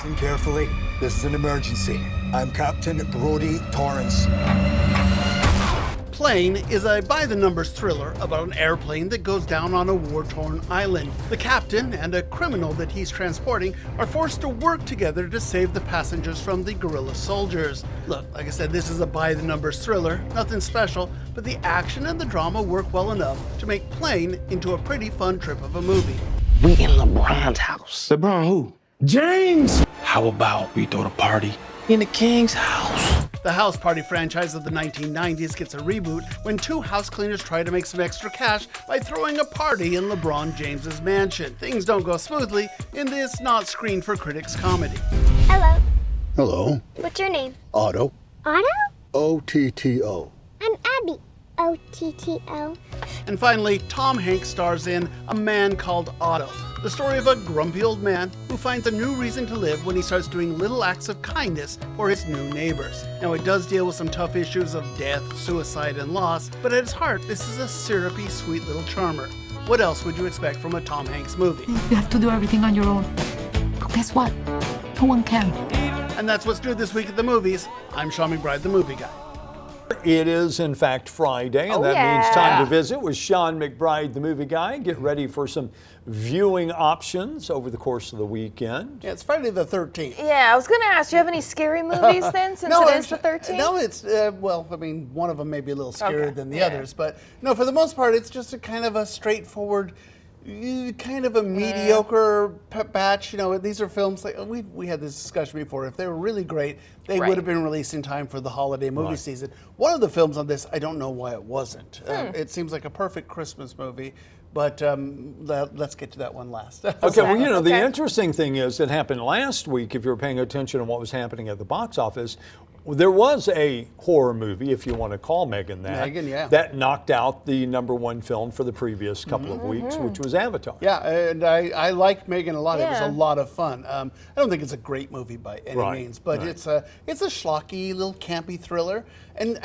Listen carefully. This is an emergency. I'm Captain Brody Torrance. Plane is a by-the-numbers thriller about an airplane that goes down on a war-torn island. The captain and a criminal that he's transporting are forced to work together to save the passengers from the guerrilla soldiers. Look, like I said, this is a by-the-numbers thriller, nothing special, but the action and the drama work well enough to make Plane into a pretty fun trip of a movie. We in LeBron's house. LeBron who? James! How about we throw the party in the King's house? The House Party franchise of the 1990s gets a reboot when two house cleaners try to make some extra cash by throwing a party in LeBron James's mansion. Things don't go smoothly in this not screened for critics comedy. Hello. Hello. What's your name? Otto. Otto? O-T-T-O. I'm Abby. O-T-T-O. And finally, Tom Hanks stars in A Man Called Otto, the story of a grumpy old man who finds a new reason to live when he starts doing little acts of kindness for his new neighbors. Now, it does deal with some tough issues of death, suicide, and loss, but at its heart, this is a syrupy, sweet little charmer. What else would you expect from a Tom Hanks movie? You have to do everything on your own. But guess what? No one can. And that's what's new this week at the movies. I'm Sean McBride, the movie guy. It is, in fact, Friday, and that means time to visit with Sean McBride, the movie guy, and get ready for some viewing options over the course of the weekend. Yeah, it's Friday the 13th. Yeah, I was going to ask, do you have any scary movies then, since it is the 13th? No, it's, well, I mean, one of them may be a little scarier than the Yeah. others, but no, for the most part, it's just a kind of a straightforward, kind of a mediocre batch. You know, these are films like we had this discussion before. If they were really great, they would have been released in time for the holiday movie season. One of the films on this, I don't know why it wasn't. It seems like a perfect Christmas movie, but let's get to that one last. Okay, well, you know, the interesting thing is that happened last week, if you were paying attention to what was happening at the box office. There was a horror movie, if you want to call Megan that, that knocked out the #1 film for the previous couple of weeks, which was Avatar. Yeah, and I like Megan a lot. It was a lot of fun. I don't think it's a great movie by any means, but it's a schlocky, little campy thriller, and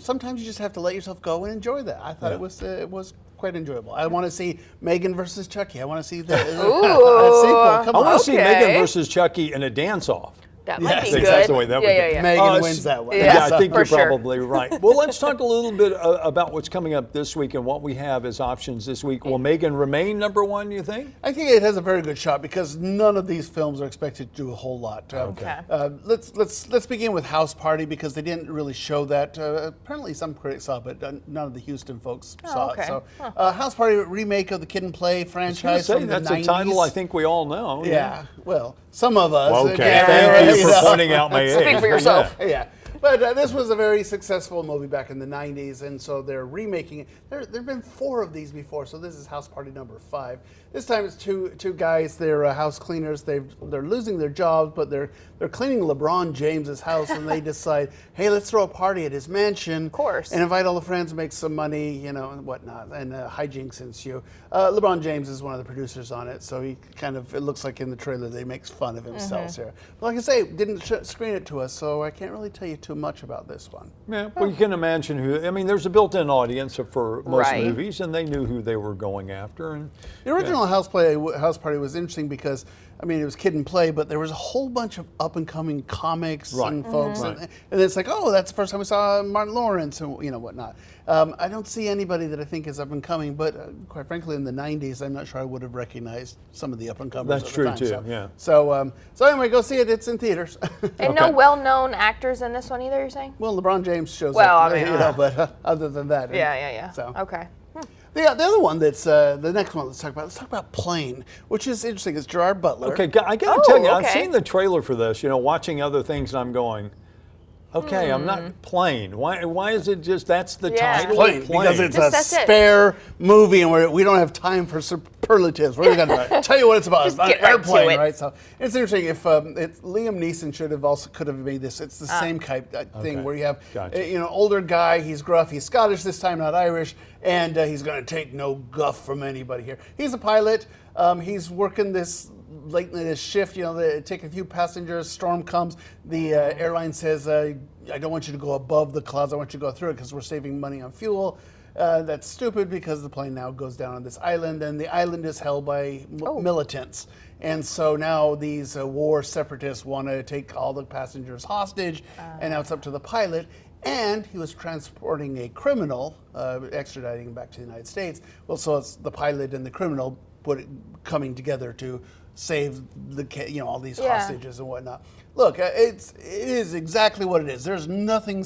sometimes you just have to let yourself go and enjoy that. I thought it was quite enjoyable. I want to see Megan versus Chucky. I want to see the sequel. Come on. I want to see Megan versus Chucky in a dance-off. That might be good. That's the way that would go. Megan wins that one. Yeah, I think you're probably right. Well, let's talk a little bit about what's coming up this week and what we have as options this week. Will Megan remain #1, you think? I think it has a very good shot because none of these films are expected to do a whole lot. Let's begin with House Party because they didn't really show that. Apparently some critics saw it, but none of the Houston folks saw it. So House Party remake of the Kid and Play franchise from the 90s. That's a title I think we all know. Yeah, well, some of us. Well, okay, thank you for pointing out my age. Speak for yourself. Yeah. But this was a very successful movie back in the 90s, and so they're remaking it. There have been 4 of these before, so this is House Party #5. This time it's two guys. They're house cleaners. They're losing their jobs, but they're cleaning LeBron James's house, and they decide, hey, let's throw a party at his mansion, of course, and invite all the friends, make some money, you know, and whatnot. And hijinks ensue. LeBron James is one of the producers on it, so he it looks like in the trailer they makes fun of himself here. But like I say, didn't screen it to us, so I can't really tell you too much about this one. Yeah, well, you can imagine who. I mean, there's a built-in audience for most movies, and they knew who they were going after. And the original House Party was interesting because, I mean, it was Kid and Play, but there was a whole bunch of up-and-coming comics and folks, and it's like, oh, that's the first time we saw Martin Lawrence and whatnot. I don't see anybody that I think is up-and-coming, but quite frankly, in the 90s, I'm not sure I would have recognized some of the up-and-comers. That's true time, too. So anyway, go see it. It's in theaters. And no well-known actors in this one either, you're saying? Well, LeBron James shows up. I mean, but other than that. Yeah. So. Okay. The other one that's the next one let's talk about Plane, which is interesting. It's Gerard Butler. Okay, I got to tell you, I've seen the trailer for this, watching other things, and I'm going, okay, I'm not Plane. Why is it just that's the title? Plane, because it's a spare movie, and we don't have time for superlatives. We're going to tell you what it's about. It's about an airplane, right? So it's interesting. If Liam Neeson could have made this. It's the same type thing where you have older guy. He's gruff. He's Scottish this time, not Irish, and he's going to take no guff from anybody here. He's a pilot. He's working this late in his shift, they take a few passengers, storm comes, the airline says, I don't want you to go above the clouds, I want you to go through it because we're saving money on fuel. That's stupid because the plane now goes down on this island, and the island is held by militants. And so now these war separatists want to take all the passengers hostage, and now it's up to the pilot. And he was transporting a criminal, extraditing him back to the United States. Well, so it's the pilot and the criminal coming together to save all these hostages and whatnot. Look, it is exactly what it is. There's nothing a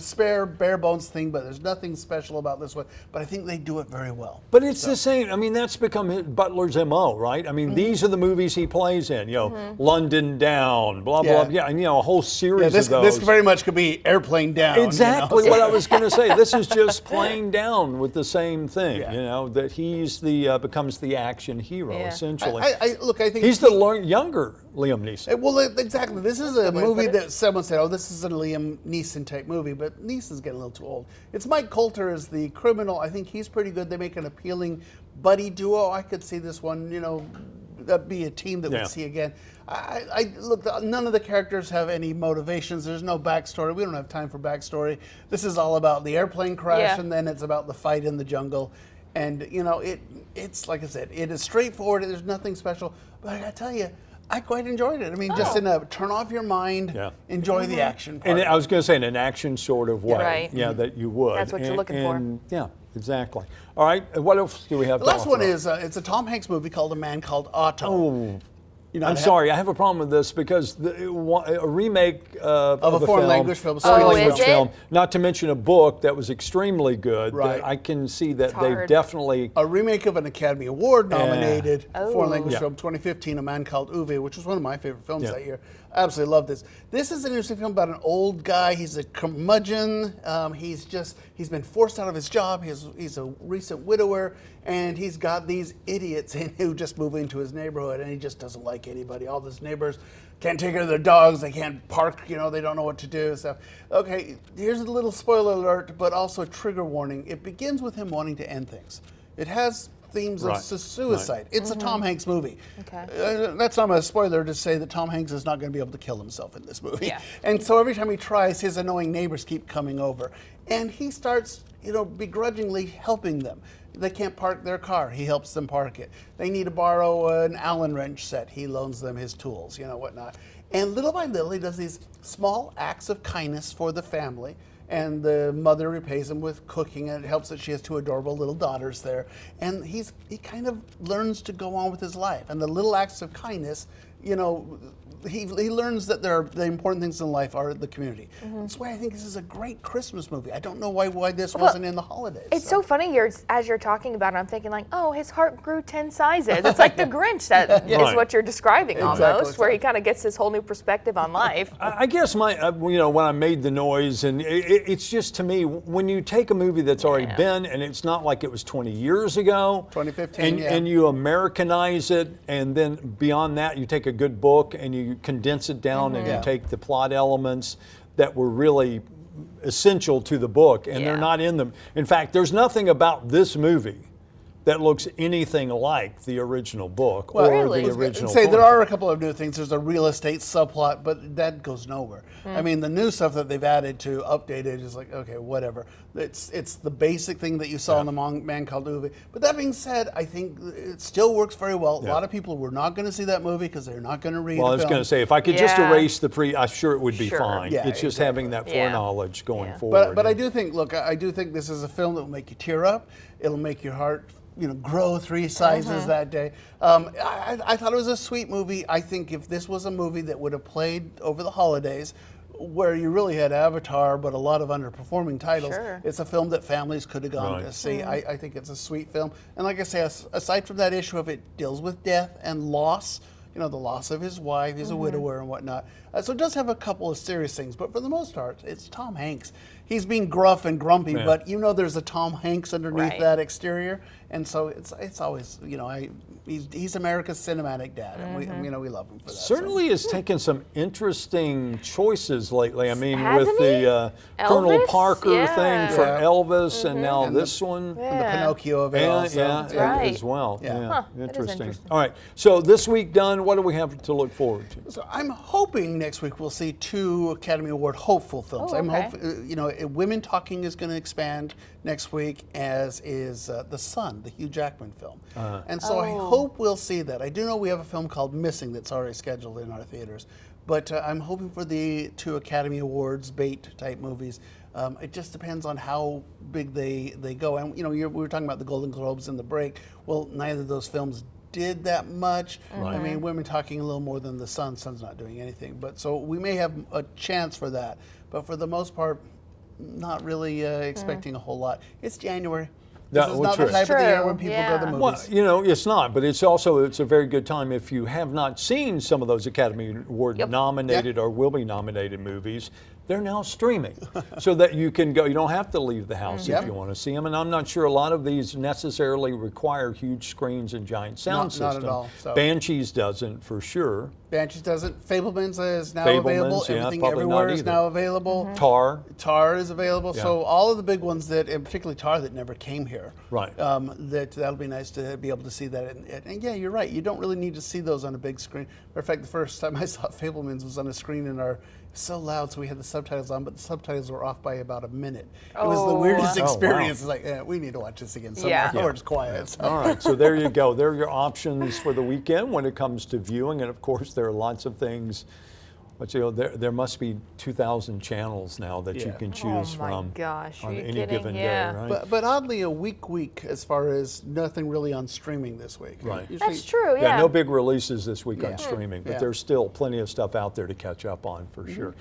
spare bare bones thing, but there's nothing special about this one. But I think they do it very well. But it's the same. I mean, that's become Butler's MO, right? I mean, these are the movies he plays in. London Down, blah blah. Yeah, and a whole series of those. This very much could be Airplane Down. Exactly what I was going to say. This is just Plane Down with the same thing. That he's becomes the action hero essentially. I think he's the younger Liam Neeson. Well, exactly. This is a movie that someone said, "Oh, this is a Liam Neeson type movie," but Neeson's getting a little too old. It's Mike Coulter as the criminal. I think he's pretty good. They make an appealing buddy duo. I could see this one, that'd be a team that we'd see again. I look. None of the characters have any motivations. There's no backstory. We don't have time for backstory. This is all about the airplane crash, and then it's about the fight in the jungle. And it's like I said, it is straightforward. There's nothing special. But I gotta tell you, I quite enjoyed it. I mean, just in a turn off your mind, enjoy the action part. And I was going to say in an action sort of way, that you would. That's what you're looking for. Yeah, exactly. All right, what else do we have? The last one is it's a Tom Hanks movie called A Man Called Otto. Oh. I'm sorry, I have a problem with this because a remake of a foreign language film. Not to mention a book that was extremely good. Right. I can see that they've definitely a remake of an Academy Award nominated foreign language film, 2015, A Man Called Uwe, which was one of my favorite films that year. I absolutely love this. This is an interesting film about an old guy. He's a curmudgeon. He's been forced out of his job. He's a recent widower, and he's got these idiots who just move into his neighborhood, and he just doesn't like anybody. All his neighbors can't take care of their dogs. They can't park. They don't know what to do. So, okay, here's a little spoiler alert, but also a trigger warning. It begins with him wanting to end things. It has themes of suicide. Right. It's a Tom Hanks movie. Okay. That's not a spoiler to say that Tom Hanks is not going to be able to kill himself in this movie. Yeah. And so every time he tries, his annoying neighbors keep coming over. And he starts, begrudgingly helping them. They can't park their car. He helps them park it. They need to borrow an Allen wrench set. He loans them his tools, whatnot. And little by little, he does these small acts of kindness for the family. And the mother repays him with cooking, and it helps that she has two adorable little daughters there. And he kind of learns to go on with his life. And the little acts of kindness, he learns that the important things in life are the community. That's why I think this is a great Christmas movie. I don't know why this wasn't in the holidays. It's so funny as you're talking about it, I'm thinking like, oh, his heart grew 10 sizes. It's like the Grinch that is what you're describing almost, where he kind of gets this whole new perspective on life. I guess when I made the noise, and it's just to me, when you take a movie that's already been, and it's not like it was 20 years ago, 2015, and you Americanize it, and then beyond that, you take a good book and you condense it down and you take the plot elements that were really essential to the book, and they're not in them. In fact, there's nothing about this movie that looks anything like the original book or the original book. There are a couple of new things. There's a real estate subplot, but that goes nowhere. I mean, the new stuff that they've added to update it is like, okay, whatever. It's the basic thing that you saw in The Man Called Uwe. But that being said, I think it still works very well. A lot of people were not going to see that movie because they're not going to read Well, I was going to say, if I could just erase I'm sure it would be fine. Yeah, it's just having that foreknowledge going forward. But I do think, I do think this is a film that will make you tear up. It'll make your heart grow 3 sizes that day. I thought it was a sweet movie. I think if this was a movie that would have played over the holidays, where you really had Avatar, but a lot of underperforming titles, it's a film that families could have gone to see. I think it's a sweet film. And like I say, aside from that issue of it deals with death and loss, the loss of his wife, he's a widower and whatnot. So it does have a couple of serious things, but for the most part, it's Tom Hanks. He's being gruff and grumpy, but there's a Tom Hanks underneath that exterior, and so it's always he's America's cinematic dad, and we love him for that. Certainly has taken some interesting choices lately. I mean, with the Colonel Parker thing for Elvis, and now this one, and the Pinocchio of it also. As well. Interesting. All right, so this week done. what do we have to look forward to? So I'm hoping next week we'll see 2 Academy Award hopeful films. Oh, I'm okay. hoping, Women Talking is going to expand next week, as is The Son, the Hugh Jackman film. And so I hope we'll see that. I do know we have a film called Missing that's already scheduled in our theaters, but I'm hoping for the 2 Academy Awards bait type movies. It just depends on how big they go. And we were talking about the Golden Globes in the break. Well, neither of those films did that much. Right. I mean, Women Talking a little more than The Son. Son's not doing anything. But so we may have a chance for that. But for the most part, not really expecting a whole lot. It's January. This is not the type of the year when people go to the movies. Well, it's not, but it's a very good time if you have not seen some of those Academy Award nominated or will be nominated movies. They're now streaming, so that you can go. You don't have to leave the house if you want to see them. And I'm not sure a lot of these necessarily require huge screens and giant sound systems. Not at all. So. Banshees doesn't, for sure. Banshees doesn't. Fablemans is now available. Everything Everywhere is now available. Tar is available. Yeah. So all of the big ones that, and particularly Tar, that never came here. Right. That'll be nice to be able to see that. And yeah, you're right. You don't really need to see those on a big screen. Matter of fact, the first time I saw Fablemans was on a screen in our. So loud, so we had the subtitles on, but the subtitles were off by about a minute. It was the weirdest experience. It's like, we need to watch this again somewhere. Or it's quiet. So. All right, so there you go. There are your options for the weekend when it comes to viewing, and of course there are lots of things. But there must be 2,000 channels now that you can choose from on any given day, right? But oddly, a week as far as nothing really on streaming this week. Right. Usually, that's true. Yeah. No big releases this week on streaming, but there's still plenty of stuff out there to catch up on for sure.